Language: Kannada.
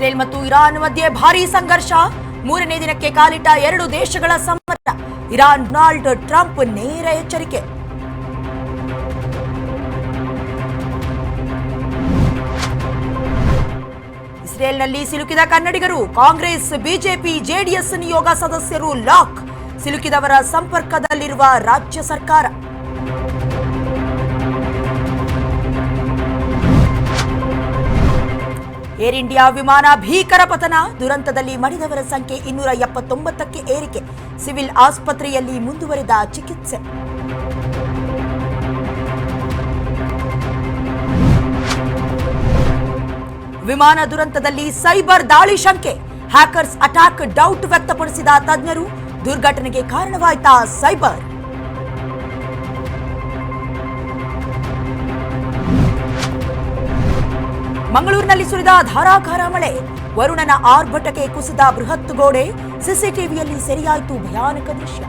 ಇಸ್ರೇಲ್ ಮತ್ತು ಇರಾನ್ ಮಧ್ಯೆ ಭಾರೀ ಸಂಘರ್ಷ. ಮೂರನೇ ದಿನಕ್ಕೆ ಕಾಲಿಟ್ಟ ಎರಡು ದೇಶಗಳ ಸಮರ. ಇರಾನ್ ಡೊನಾಲ್ಡ್ ಟ್ರಂಪ್ ನೇರ ಎಚ್ಚರಿಕೆ. ಇಸ್ರೇಲ್ನಲ್ಲಿ ಸಿಲುಕಿದ ಕನ್ನಡಿಗರು. ಕಾಂಗ್ರೆಸ್, ಬಿಜೆಪಿ, ಜೆಡಿಎಸ್ ನಿಯೋಗ ಸದಸ್ಯರು ಲಾಕ್. ಸಿಲುಕಿದವರ ಸಂಪರ್ಕದಲ್ಲಿರುವ ರಾಜ್ಯ ಸರ್ಕಾರ. ಏರ್ ಇಂಡಿಯಾ ವಿಮಾನ ಭೀಕರ ಪತನ. ದುರಂತದಲ್ಲಿ ಮಡಿದವರ ಸಂಖ್ಯೆ 279ಕ್ಕೆ ಏರಿಕೆ. ಸಿವಿಲ್ ಆಸ್ಪತ್ರೆಯಲ್ಲಿ ಮುಂದುವರಿದ ಚಿಕಿತ್ಸೆ. ವಿಮಾನ ದುರಂತದಲ್ಲಿ ಸೈಬರ್ ದಾಳಿ ಶಂಕೆ. ಹ್ಯಾಕರ್ಸ್ ಅಟ್ಯಾಕ್ ಡೌಟ್ ವ್ಯಕ್ತಪಡಿಸಿದ ತಜ್ಞರು. ದುರ್ಘಟನೆಗೆ ಕಾರಣವಾಯ್ತಾ ಸೈಬರ್? ಮಂಗಳೂರಿನಲ್ಲಿ ಸುರಿದ ಧಾರಾಕಾರ ಮಳೆ. ವರುಣನ ಆರ್ಭಟಕ್ಕೆ ಕುಸಿದ ಬೃಹತ್ ಗೋಡೆ. ಸಿಸಿಟಿವಿಯಲ್ಲಿ ಸೆರೆಯಾಯಿತು ಭಯಾನಕ ದೃಶ್ಯ.